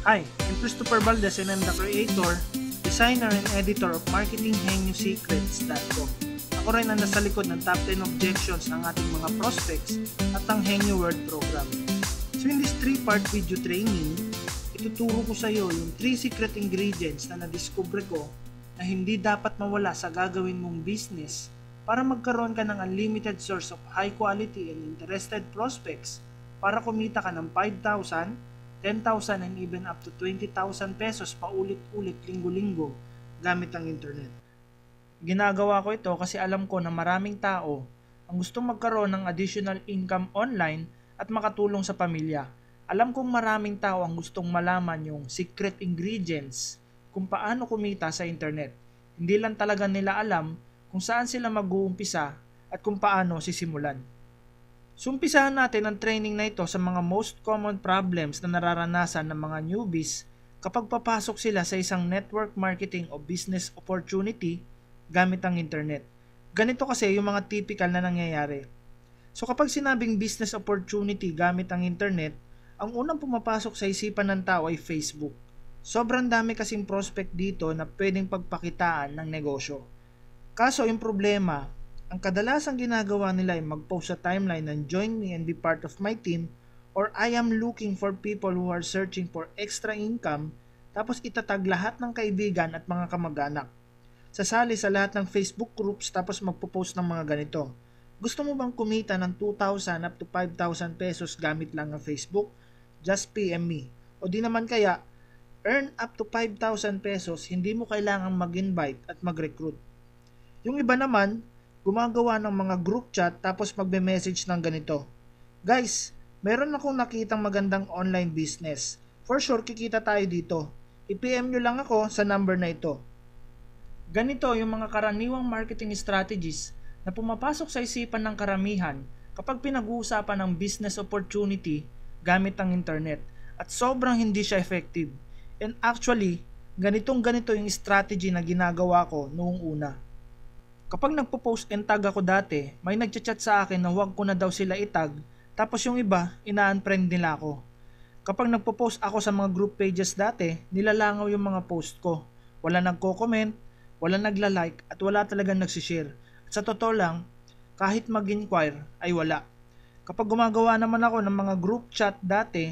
Hi, I'm Christopher Valdez and I'm the creator, designer and editor of marketinghenyosecrets.com. Ako rin ang nasa likod ng top 10 objections ng ating mga prospects at ang Henyo Word program. So in this 3-part video training, ituturo ko sa iyo yung 3 secret ingredients na nadiskubre ko na hindi dapat mawala sa gagawin mong business para magkaroon ka ng unlimited source of high quality and interested prospects para kumita ka ng 5,000, 10,000 and even up to 20,000 pesos paulit-ulit linggo-linggo gamit ang internet. Ginagawa ko ito kasi alam ko na maraming tao ang gustong magkaroon ng additional income online at makatulong sa pamilya. Alam kong maraming tao ang gustong malaman yung secret ingredients kung paano kumita sa internet. Hindi lang talaga nila alam kung saan sila mag-uumpisa at kung paano sisimulan. So umpisahan natin ang training na ito sa mga most common problems na nararanasan ng mga newbies kapag papasok sila sa isang network marketing o business opportunity gamit ang internet. Ganito kasi yung mga typical na nangyayari. So kapag sinabing business opportunity gamit ang internet, ang unang pumapasok sa isipan ng tao ay Facebook. Sobrang dami kasing prospect dito na pwedeng pagpakitaan ng negosyo. Kaso yung problema, ang kadalasang ginagawa nila ay mag-post sa timeline ng join me and be part of my team or I am looking for people who are searching for extra income tapos itatag lahat ng kaibigan at mga kamag-anak. Sasali sa lahat ng Facebook groups tapos magpo-post ng mga ganito. Gusto mo bang kumita ng 2,000 up to 5,000 pesos gamit lang ang Facebook? Just PM me. O di naman kaya, earn up to 5,000 pesos, hindi mo kailangang mag-invite at mag-recruit. Yung iba naman, gumagawa ng mga group chat tapos magbe-message ng ganito. Guys, meron akong nakitang magandang online business. For sure, kikita tayo dito. I-PM nyo lang ako sa number na ito. Ganito yung mga karaniwang marketing strategies na pumapasok sa isipan ng karamihan kapag pinag-uusapan ng business opportunity gamit ang internet at sobrang hindi siya effective. And actually, ganito yung strategy na ginagawa ko noong una. Kapag nagpo-post and tag ako dati, may nagchat-chat sa akin na huwag ko na daw sila itag, tapos yung iba, ina-unfriend nila ako. Kapag nagpo-post ako sa mga group pages dati, nilalangaw yung mga post ko. Wala nagko-comment, wala nagla-like, at wala talagang nagsishare. At sa totoo lang, kahit mag-inquire ay wala. Kapag gumagawa naman ako ng mga group chat dati,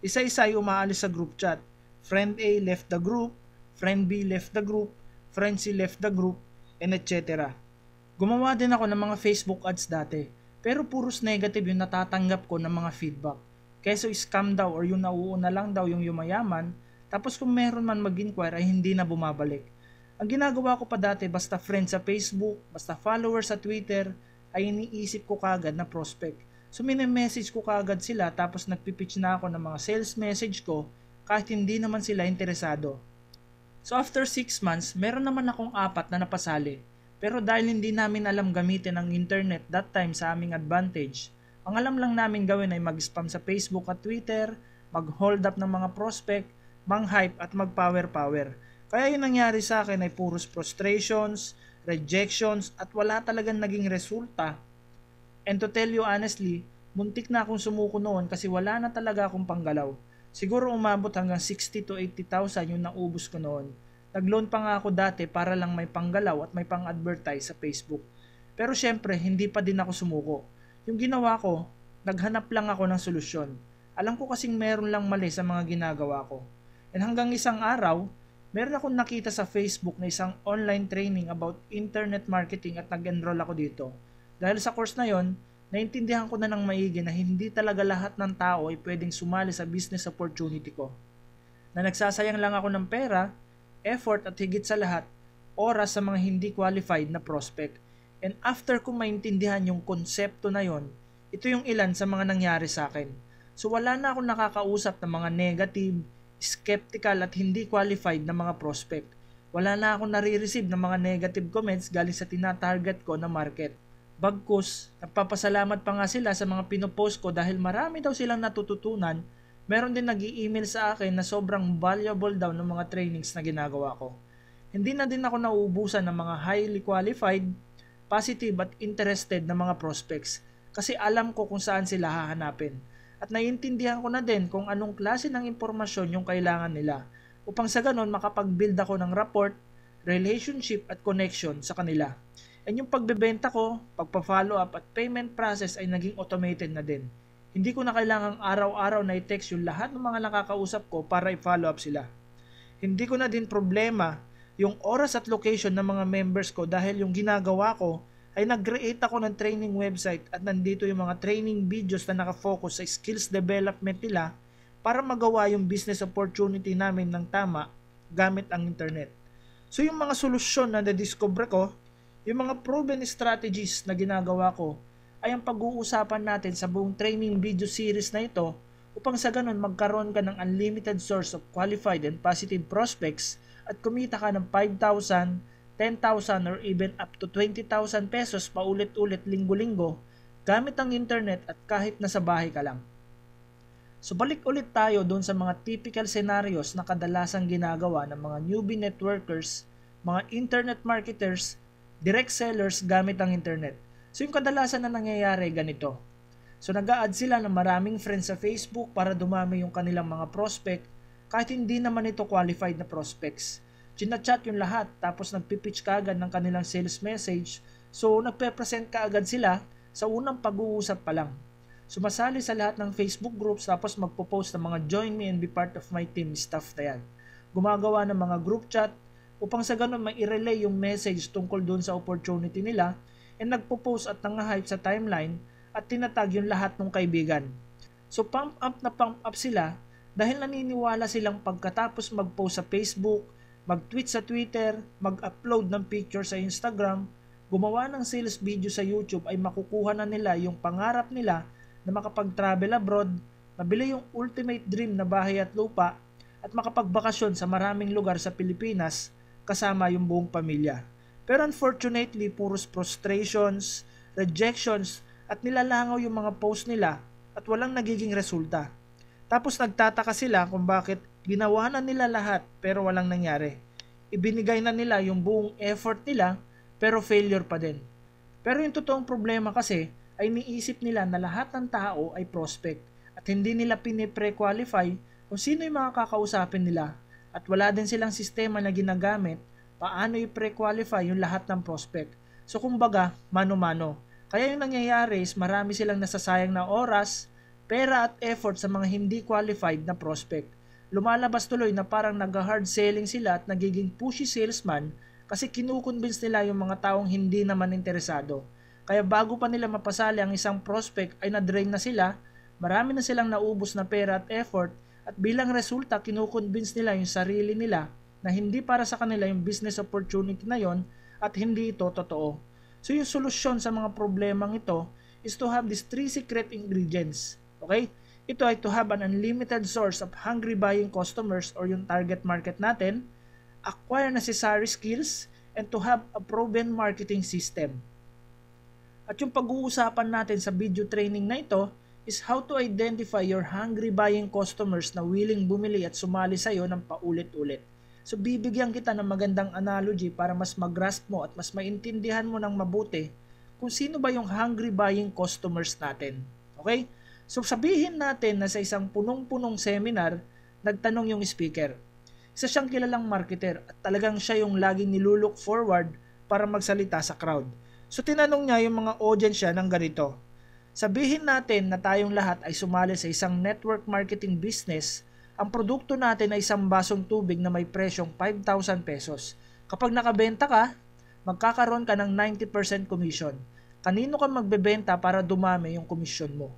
isa-isa ay umaalis sa group chat. Friend A left the group, friend B left the group, friend C left the group, and etc. Gumawa din ako ng mga Facebook ads dati, pero puros negative yung natatanggap ko ng mga feedback. Keso scam daw or yung nauuna lang daw yung yumayaman, tapos kung meron man mag-inquire ay hindi na bumabalik. Ang ginagawa ko pa dati basta friend sa Facebook, basta follower sa Twitter, ay iniisip ko kagad na prospect. So message ko kagad sila tapos nagpipitch na ako ng mga sales message ko kahit hindi naman sila interesado. So after 6 months, meron naman akong 4 na napasali. Pero dahil hindi namin alam gamitin ang internet that time sa aming advantage, ang alam lang namin gawin ay mag-spam sa Facebook at Twitter, mag-hold up ng mga prospect, mang-hype at mag-power-power. Kaya yung nangyari sa akin ay puros frustrations, rejections at wala talagang naging resulta. And to tell you honestly, muntik na akong sumuko noon kasi wala na talaga akong panggalaw. Siguro umabot hanggang 60 to 80,000 yung naubos ko noon. Nag-loan pa nga ako dati para lang may panggalaw at may pang-advertise sa Facebook. Pero syempre, hindi pa din ako sumuko. Yung ginawa ko, naghanap lang ako ng solusyon. Alam ko kasing meron lang mali sa mga ginagawa ko. And hanggang isang araw, meron akong nakita sa Facebook na isang online training about internet marketing at nag-enroll ako dito. Dahil sa course na yon, naintindihan ko na ng maigi na hindi talaga lahat ng tao ay pwedeng sumali sa business opportunity ko. Na nagsasayang lang ako ng pera, effort at higit sa lahat, oras sa mga hindi qualified na prospect. And after ko maintindihan yung konsepto na yon, ito yung ilan sa mga nangyari sa akin. So wala na akong nakakausap ng mga negative, skeptical at hindi qualified na mga prospect. Wala na akong nare-receive ng mga negative comments galing sa tina-target ko na market. Bagkus, nagpapasalamat pa nga sila sa mga pinopost ko dahil marami daw silang natututunan. Meron din nag-i-email sa akin na sobrang valuable daw ng mga trainings na ginagawa ko. Hindi na din ako nauubusan ng mga highly qualified, positive at interested na mga prospects kasi alam ko kung saan sila hahanapin. at naiintindihan ko na din kung anong klase ng impormasyon yung kailangan nila upang sa ganon makapag-build ako ng rapport, relationship at connection sa kanila. And yung pagbebenta ko, pagpa-follow up at payment process ay naging automated na din. Hindi ko na kailangang araw-araw na i-text yung lahat ng mga nakakausap ko para i-follow up sila. Hindi ko na din problema yung oras at location ng mga members ko dahil yung ginagawa ko ay nag-create ako ng training website at nandito yung mga training videos na nakafocus sa skills development nila para magawa yung business opportunity namin ng tama gamit ang internet. So yung mga solusyon na na-discover ko, yung mga proven strategies na ginagawa ko ay ang pag-uusapan natin sa buong training video series na ito upang sa ganun magkaroon ka ng unlimited source of qualified and positive prospects at kumita ka ng 5,000, 10,000 or even up to 20,000 pesos paulit-ulit linggo-linggo gamit ang internet at kahit nasa bahay ka lang. So balik ulit tayo doon sa mga typical scenarios na kadalasang ginagawa ng mga newbie networkers, mga internet marketers, direct sellers gamit ang internet. So yung kadalasan na nangyayari ganito. So nag-a-add sila ng maraming friends sa Facebook para dumami yung kanilang mga prospect kahit hindi naman ito qualified na prospects. Chinachat yung lahat tapos nagpipitch ka agad ng kanilang sales message. So nagpe-present ka agad sila sa unang pag-uusap pa lang. Sumasali sa lahat ng Facebook groups tapos magpo-post ng mga join me and be part of my team stuff na yan. Gumagawa ng mga group chat upang sa ganun mai-relay yung message tungkol doon sa opportunity nila and nagpo-post at nang-hype sa timeline at tinatag yung lahat ng kaibigan. So pump up sila dahil naniniwala silang pagkatapos mag-post sa Facebook, mag-tweet sa Twitter, mag-upload ng picture sa Instagram, gumawa ng sales video sa YouTube ay makukuha na nila yung pangarap nila na makapag-travel abroad, mabili yung ultimate dream na bahay at lupa at makapagbakasyon sa maraming lugar sa Pilipinas kasama yung buong pamilya. Pero unfortunately, puros frustrations, rejections, at nilalangaw yung mga post nila at walang nagiging resulta. Tapos nagtataka sila kung bakit ginawa na nila lahat pero walang nangyari. Ibinigay na nila yung buong effort nila pero failure pa din. Pero yung totoong problema kasi ay niisip nila na lahat ng tao ay prospect at hindi nila pinipre-qualify kung sino yung mga kakausapin nila. At wala din silang sistema na ginagamit paano i-pre-qualify yung lahat ng prospect. So kumbaga, mano-mano. Kaya yung nangyayari is marami silang nasasayang na oras, pera at effort sa mga hindi qualified na prospect. Lumalabas tuloy na parang nag-hard selling sila at nagiging pushy salesman kasi kinukonvince nila yung mga taong hindi naman interesado. Kaya bago pa nila mapasali ang isang prospect ay na-drain na sila, marami na silang naubos na pera at effort at bilang resulta kinukonvince nila yung sarili nila na hindi para sa kanila yung business opportunity na yon at hindi ito totoo. So yung solusyon sa mga problemang ito is to have these 3 secret ingredients. Okay? Ito ay to have an unlimited source of hungry buying customers or yung target market natin, acquire necessary skills, and to have a proven marketing system. At yung pag-uusapan natin sa video training na ito is how to identify your hungry buying customers na willing bumili at sumali sa iyo ng paulit-ulit. So bibigyan kita ng magandang analogy para mas mag-grasp mo at mas maintindihan mo ng mabuti kung sino ba yung hungry buying customers natin. Okay? So sabihin natin na sa isang punong-punong seminar, nagtanong yung speaker. Isa siyang kilalang marketer at talagang siya yung laging nilulook forward para magsalita sa crowd. So tinanong niya yung mga audience siya ng ganito. Sabihin natin na tayong lahat ay sumali sa isang network marketing business. Ang produkto natin ay isang basong tubig na may presyong 5,000 pesos. Kapag nakabenta ka, magkakaroon ka ng 90% commission. Kanino ka magbebenta para dumami yung commission mo?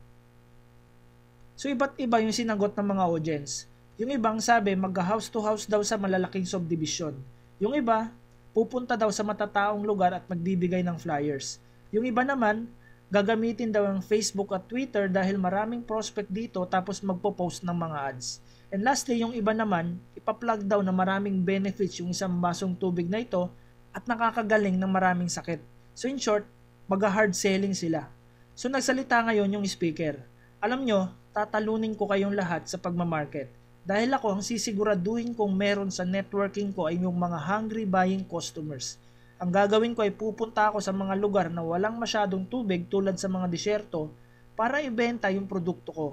So iba't iba yung sinagot ng mga audience. Yung ibang sabi mag-house to house daw sa malalaking subdivision. Yung iba, pupunta daw sa matataong lugar at magbibigay ng flyers. Yung iba naman, gagamitin daw ang Facebook at Twitter dahil maraming prospect dito tapos magpo-post ng mga ads. And lastly, yung iba naman, ipa-plug daw na maraming benefits yung isang basong tubig na ito at nakakagaling ng maraming sakit. So in short, mag-hard selling sila. So nagsalita ngayon yung speaker. Alam nyo, tatalunin ko kayong lahat sa pagmamarket. Dahil ako ang sisiguraduhin kong meron sa networking ko ay yung mga hungry buying customers. Ang gagawin ko ay pupunta ako sa mga lugar na walang masyadong tubig tulad sa mga disyerto para ibenta yung produkto ko.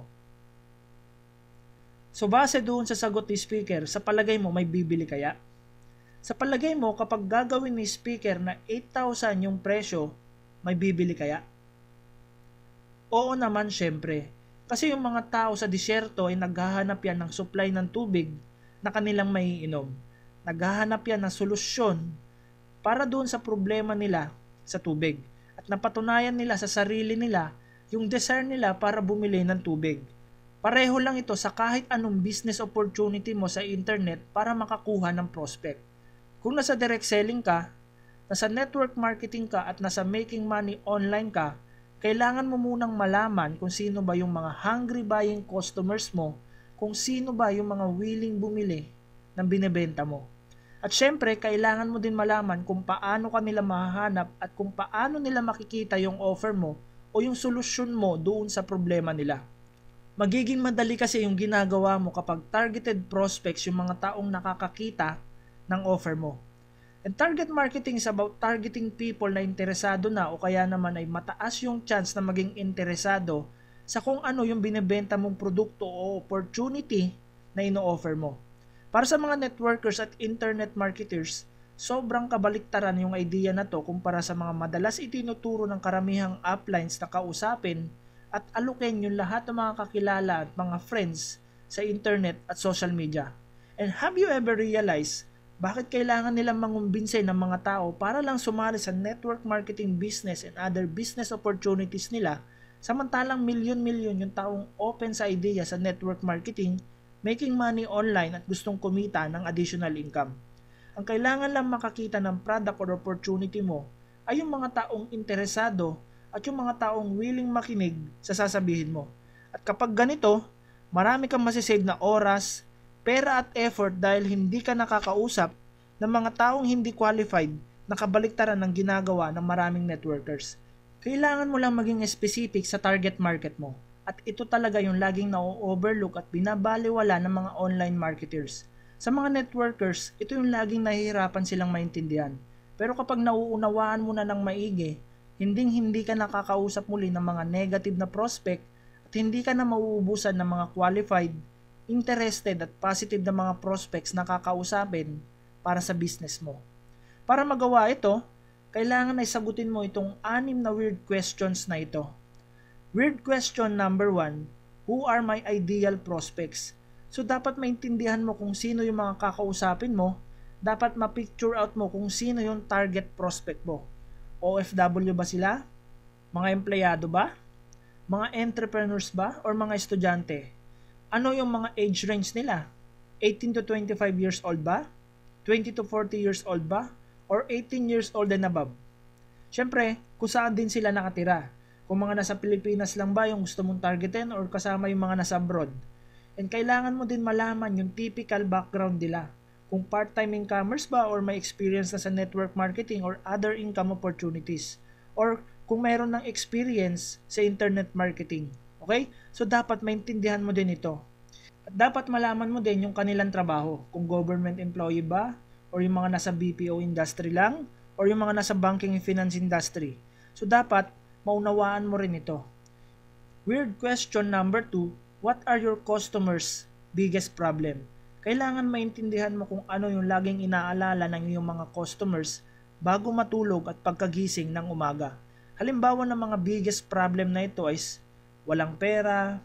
So base doon sa sagot ni speaker, sa palagay mo may bibili kaya? Sa palagay mo kapag gagawin ni speaker na 8,000 yung presyo, may bibili kaya? Oo naman syempre. Kasi yung mga tao sa disyerto ay naghahanap yan ng supply ng tubig na kanilang maiinom. Naghahanap yan ng solusyon para doon sa problema nila sa tubig. At napatunayan nila sa sarili nila yung desire nila para bumili ng tubig. Pareho lang ito sa kahit anong business opportunity mo sa internet para makakuha ng prospect. Kung nasa direct selling ka, nasa network marketing ka at nasa making money online ka, kailangan mo munang malaman kung sino ba yung mga hungry buying customers mo, kung sino ba yung mga willing bumili ng binebenta mo. At syempre, kailangan mo din malaman kung paano ka nila mahahanap at kung paano nila makikita yung offer mo o yung solusyon mo doon sa problema nila. Magiging madali kasi yung ginagawa mo kapag targeted prospects yung mga taong nakakakita ng offer mo. And target marketing is about targeting people na interesado na o kaya naman ay mataas yung chance na maging interesado sa kung ano yung binebenta mong produkto o opportunity na ino-offer mo. Para sa mga networkers at internet marketers, sobrang kabaliktaran yung idea na to kumpara sa mga madalas itinuturo ng karamihang uplines na kausapin at alukin yung lahat ng mga kakilala at mga friends sa internet at social media. And have you ever realized bakit kailangan nilang mangumbinse ng mga tao para lang sumali sa network marketing business and other business opportunities nila, samantalang milyon-milyon yung taong open sa idea sa network marketing, making money online at gustong kumita ng additional income. Ang kailangan lang makakita ng product or opportunity mo ay yung mga taong interesado at yung mga taong willing makinig sa sasabihin mo. At kapag ganito, marami kang masisave na oras, pera at effort dahil hindi ka nakakausap ng mga taong hindi qualified na kabaliktaran ng ginagawa ng maraming networkers. Kailangan mo lang maging specific sa target market mo. At ito talaga yung laging na-overlook at binabaliwala ng mga online marketers. Sa mga networkers, ito yung laging nahihirapan silang maintindihan. Pero kapag nauunawaan mo na ng maigi, hindi ka nakakausap muli ng mga negative na prospect at hindi ka na mauubusan ng mga qualified, interested at positive na mga prospects na kakausapin para sa business mo. Para magawa ito, kailangan ay sagutin mo itong 6 na weird questions na ito. Weird question number 1, who are my ideal prospects? So dapat maintindihan mo kung sino yung mga kakausapin mo, dapat ma-picture out mo kung sino yung target prospect mo. OFW ba sila? Mga empleyado ba? Mga entrepreneurs ba? Or mga estudyante? Ano yung mga age range nila? 18 to 25 years old ba? 20 to 40 years old ba? Or 18 years old and above? Siyempre, kung saan din sila nakatira. Kung mga nasa Pilipinas lang ba yung gusto mong targetin or kasama yung mga nasa abroad. And kailangan mo din malaman yung typical background nila. Kung part-time incomers ba or may experience na sa network marketing or other income opportunities. Or kung mayroon ng experience sa internet marketing. Okay? So dapat maintindihan mo din ito. At dapat malaman mo din yung kanilang trabaho. Kung government employee ba or yung mga nasa BPO industry lang or yung mga nasa banking and finance industry. So dapat maunawaan mo rin ito. Weird question number 2, what are your customers' biggest problem? Kailangan maintindihan mo kung ano yung laging inaalala ng iyong mga customers bago matulog at pagkagising ng umaga. Halimbawa ng mga biggest problem na ito is walang pera,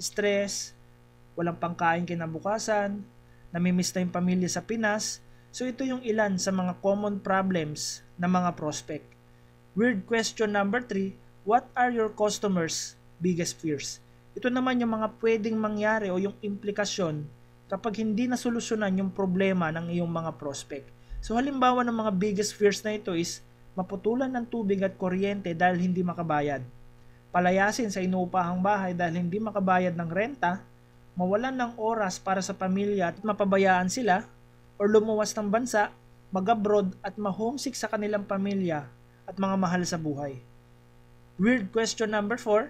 stress, walang pangkain kinabukasan, namimiss na yung pamilya sa Pinas. So ito yung ilan sa mga common problems ng mga prospect. Weird question number 3, what are your customers' biggest fears? Ito naman yung mga pwedeng mangyari o yung implikasyon kapag hindi nasolusyonan yung problema ng iyong mga prospect. So halimbawa ng mga biggest fears na ito is maputulan ng tubig at kuryente dahil hindi makabayad, palayasin sa inuupahang bahay dahil hindi makabayad ng renta, mawalan ng oras para sa pamilya at mapabayaan sila, or lumuwas ng bansa, mag-abroad at ma-homesick sa kanilang pamilya at mga mahal sa buhay. Weird question number 4,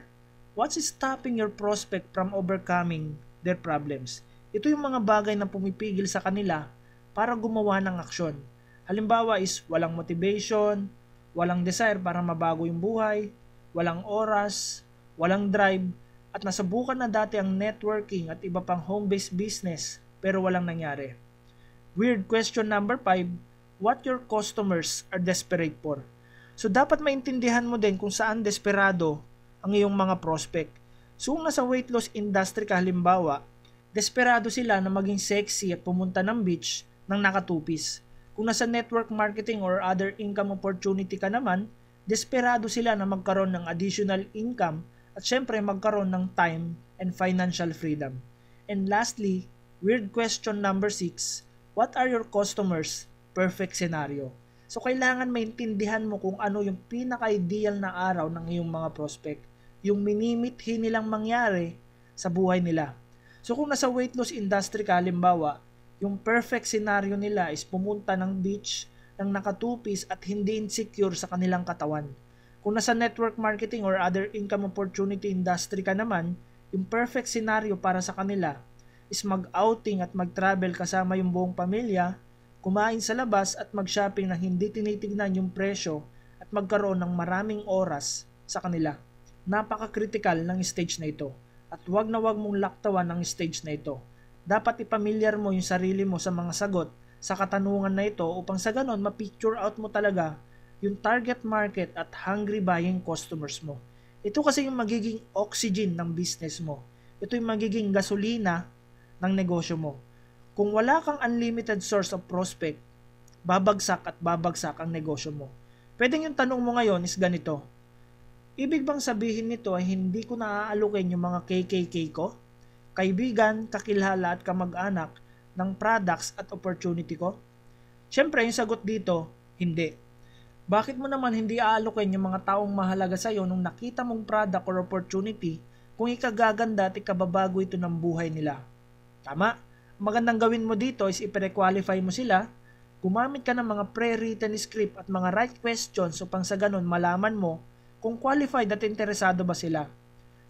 what's stopping your prospect from overcoming their problems? Ito yung mga bagay na pumipigil sa kanila para gumawa ng aksyon. Halimbawa is walang motivation, walang desire para mabago yung buhay, walang oras, walang drive, at nasubukan na dati ang networking at iba pang home-based business pero walang nangyari. Weird question number 5, what your customers are desperate for. So dapat maintindihan mo din kung saan desperado ang iyong mga prospect. So kung nasa weight loss industry ka halimbawa, desperado sila na maging sexy at pumunta ng beach ng nakatupis. Kung nasa network marketing or other income opportunity ka naman, desperado sila na magkaroon ng additional income at syempre magkaroon ng time and financial freedom. And lastly, weird question number 6, what are your customers' perfect scenario? So kailangan maintindihan mo kung ano yung pinaka-ideal na araw ng iyong mga prospect, yung minimithi nilang mangyari sa buhay nila. So kung nasa weight loss industry ka halimbawa, yung perfect scenario nila is pumunta ng beach ng nakatupis at hindi insecure sa kanilang katawan. Kung nasa network marketing or other income opportunity industry ka naman, yung perfect scenario para sa kanila is mag-outing at mag-travel kasama yung buong pamilya, kumain sa labas at mag-shopping na hindi tinitignan yung presyo at magkaroon ng maraming oras sa kanila. Napaka-critical ng stage na ito at wag na wag mong laktawan ng stage na ito. Dapat ipamilyar mo yung sarili mo sa mga sagot sa katanungan na ito upang sa ganon ma-picture out mo talaga yung target market at hungry buying customers mo. Ito kasi yung magiging oxygen ng business mo. Ito yung magiging gasolina ng negosyo mo. Kung wala kang unlimited source of prospect, babagsak at babagsak ang negosyo mo. Pwedeng yung tanong mo ngayon is ganito, ibig bang sabihin nito ay hindi ko naaalukin yung mga KKK ko? Kaibigan, kakilala at kamag-anak ng products at opportunity ko? Siyempre, yung sagot dito, hindi. Bakit mo naman hindi aalukin yung mga taong mahalaga sa iyo nung nakita mong product or opportunity kung ikagaganda at ikababago ito ng buhay nila? Tama? Magandang gawin mo dito is i-pre-qualify mo sila, gumamit ka ng mga pre-written script at mga right questions upang sa ganun malaman mo kung qualified at interesado ba sila.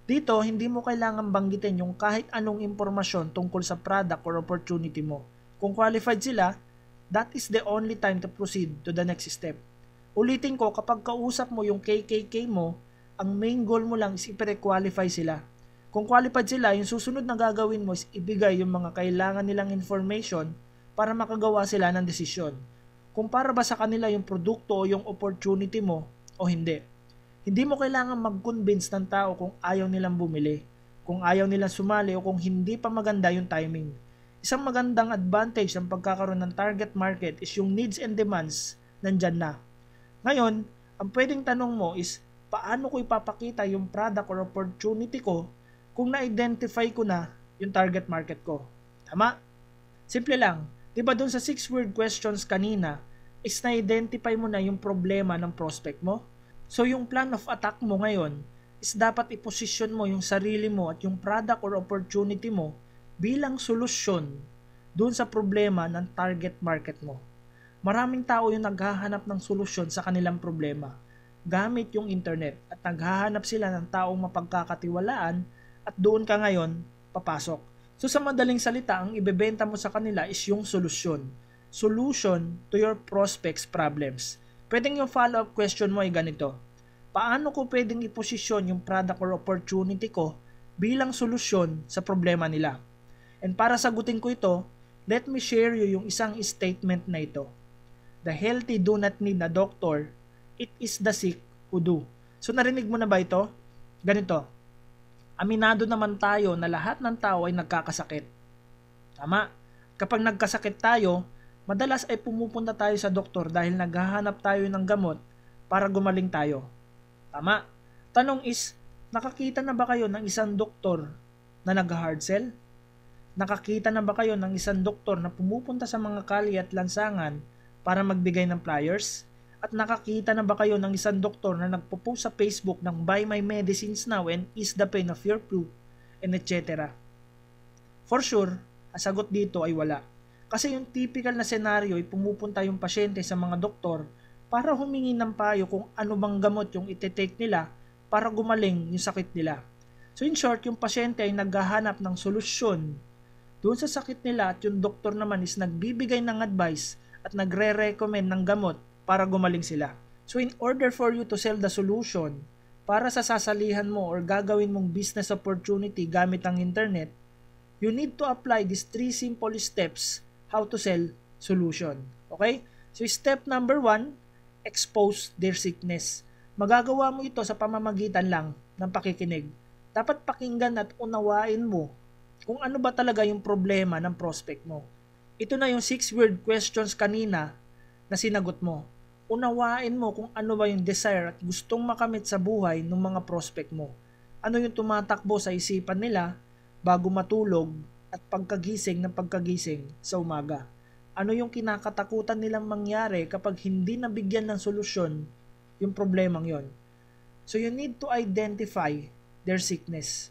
Dito, hindi mo kailangan banggitin yung kahit anong impormasyon tungkol sa product or opportunity mo. Kung qualified sila, that is the only time to proceed to the next step. Ulitin ko, kapag kausap mo yung KKK mo, ang main goal mo lang is i-pre-qualify sila. Kung qualified sila, yung susunod na gagawin mo is ibigay yung mga kailangan nilang information para makagawa sila ng desisyon. Kung para ba sa kanila yung produkto o yung opportunity mo o hindi. Hindi mo kailangan mag-convince ng tao kung ayaw nilang bumili, kung ayaw nilang sumali o kung hindi pa maganda yung timing. Isang magandang advantage ng pagkakaroon ng target market is yung needs and demands nandyan na. Ngayon, ang pwedeng tanong mo is, paano ko ipapakita yung product or opportunity ko kung na-identify ko na yung target market ko? Tama? Simple lang. Diba dun sa 6 word questions kanina, is na-identify mo na yung problema ng prospect mo? So yung plan of attack mo ngayon is dapat iposisyon mo yung sarili mo at yung product or opportunity mo bilang solusyon dun sa problema ng target market mo. Maraming tao yung naghahanap ng solusyon sa kanilang problema gamit yung internet at naghahanap sila ng taong mapagkakatiwalaan at doon ka ngayon papasok. So sa madaling salita, ang ibebenta mo sa kanila is yung solusyon. Solution to your prospects' problems. Pwedeng yung follow-up question mo ay ganito, paano ko pwedeng iposisyon yung product or opportunity ko bilang solusyon sa problema nila? And para sagutin ko ito, let me share you yung isang statement na ito. The healthy do not need a doctor, it is the sick who do. So narinig mo na ba ito? Ganito, aminado naman tayo na lahat ng tao ay nagkakasakit. Tama, kapag nagkasakit tayo, madalas ay pumupunta tayo sa doktor dahil naghahanap tayo ng gamot para gumaling tayo. Tama. Tanong is, nakakita na ba kayo ng isang doktor na nag-hard sell? Nakakita na ba kayo ng isang doktor na pumupunta sa mga kalye at lansangan para magbigay ng flyers? At nakakita na ba kayo ng isang doktor na nagpo-post sa Facebook ng buy my medicines now and ease the pain of your flu and etc. For sure, ang sagot dito ay wala. Kasi yung typical na senaryo ay pumupunta yung pasyente sa mga doktor para humingi ng payo kung ano bang gamot yung ite-take nila para gumaling yung sakit nila. So in short, yung pasyente ay naghahanap ng solusyon doon sa sakit nila at yung doktor naman is nagbibigay ng advice at nagre-recommend ng gamot para gumaling sila. So in order for you to sell the solution para sa sasalihan mo or gagawin mong business opportunity gamit ang internet, you need to apply these 3 simple steps how to sell solution. Okay? So step number 1, expose their sickness. Magagawa mo ito sa pamamagitan lang ng pakikinig. Dapat pakinggan at unawain mo kung ano ba talaga yung problema ng prospect mo. Ito na yung 6 word questions kanina na sinagot mo. Unawain mo kung ano ba yung desire at gustong makamit sa buhay ng mga prospect mo. Ano yung tumatakbo sa isipan nila bago matulog at pagkagising sa umaga. Ano yung kinakatakutan nilang mangyari kapag hindi nabigyan ng solusyon yung problemang yon. So you need to identify their sickness.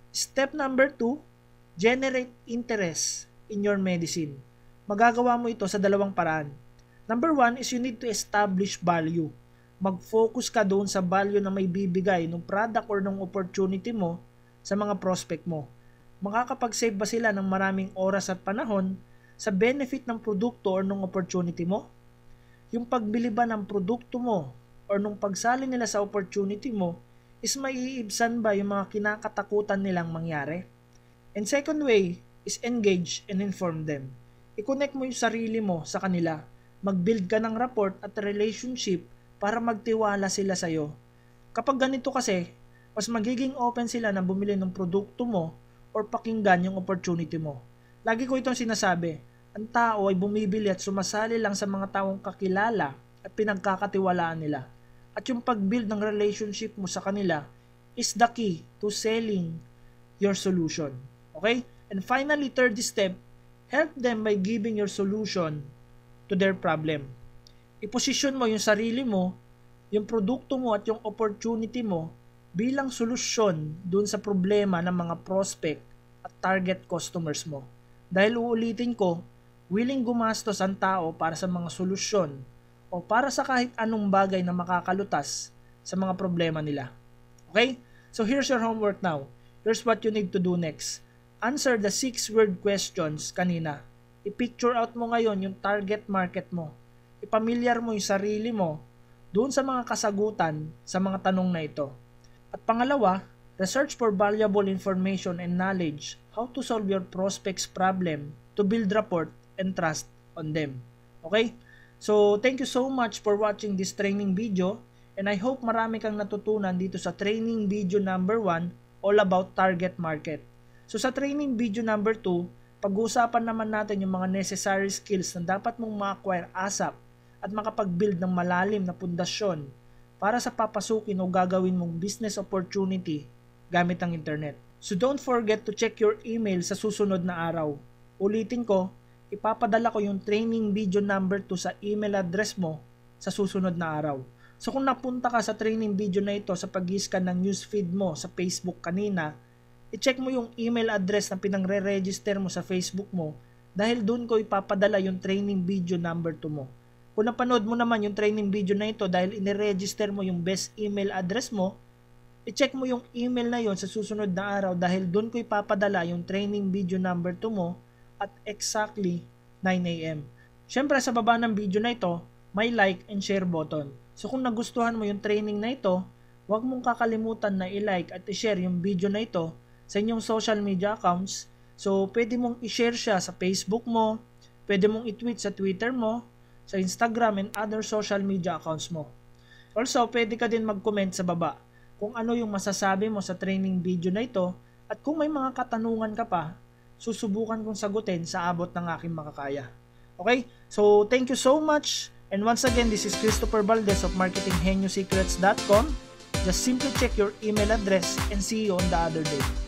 Step number 2, generate interest in your medicine. Magagawa mo ito sa 2 paraan. Number 1 is you need to establish value. Mag-focus ka doon sa value na may bibigay ng product or ng opportunity mo sa mga prospect mo. Makakapag-save ba sila ng maraming oras at panahon sa benefit ng produkto or ng opportunity mo? Yung pagbili ba ng produkto mo or nung pagsali nila sa opportunity mo is maiibsan ba yung mga kinakatakutan nilang mangyari? And second way is engage and inform them. I-connect mo yung sarili mo sa kanila. Mag-build ka ng rapport at relationship para magtiwala sila sa'yo. Kapag ganito kasi, mas magiging open sila na bumili ng produkto mo or pakinggan yung opportunity mo. Lagi ko itong sinasabi, ang tao ay bumibili at sumasali lang sa mga taong kakilala at pinagkakatiwalaan nila. At yung pag-build ng relationship mo sa kanila is the key to selling your solution. Okay? And finally, third step, help them by giving your solution to their problem. I-position mo yung sarili mo, yung produkto mo at yung opportunity mo bilang solusyon dun sa problema ng mga prospect at target customers mo. Dahil uulitin ko, willing gumastos ang tao para sa mga solusyon o para sa kahit anong bagay na makakalutas sa mga problema nila. Okay? So here's your homework now. Here's what you need to do next. Answer the 6-word questions kanina. I-picture out mo ngayon yung target market mo. Ipamilyar mo yung sarili mo doon sa mga kasagutan sa mga tanong na ito. At pangalawa, research for valuable information and knowledge how to solve your prospect's problem to build rapport and trust on them. Okay? So, thank you so much for watching this training video and I hope marami kang natutunan dito sa training video number 1 all about target market. So, sa training video number 2, pag-uusapan naman natin yung mga necessary skills na dapat mong ma-acquire ASAP at makapag-build ng malalim na pundasyon para sa papasukin o gagawin mong business opportunity gamit ang internet. So don't forget to check your email sa susunod na araw. Ulitin ko, ipapadala ko yung training video number 2 sa email address mo sa susunod na araw. So kung napunta ka sa training video na ito sa pag-scan ng newsfeed mo sa Facebook kanina, i-check mo yung email address na pinangre-register mo sa Facebook mo dahil doon ko ipapadala yung training video number 2 mo. Kung napanood mo naman yung training video na ito dahil ine-register mo yung best email address mo, i-check mo yung email na yon sa susunod na araw dahil doon ko ipapadala yung training video number 2 mo at exactly 9 a.m. Siyempre sa baba ng video na ito, may like and share button. So kung nagustuhan mo yung training na ito, huwag mong kakalimutan na i-like at i-share yung video na ito sa inyong social media accounts. So, pwede mong i-share siya sa Facebook mo, pwede mong i-tweet sa Twitter mo, sa Instagram and other social media accounts mo. Also, pwede ka din mag-comment sa baba kung ano yung masasabi mo sa training video na ito at kung may mga katanungan ka pa, susubukan kong sagutin sa abot ng aking makakaya. Okay? So, thank you so much. And once again, this is Christopher Valdez of marketinghenusecrets.com. Just simply check your email address and see you on the other day.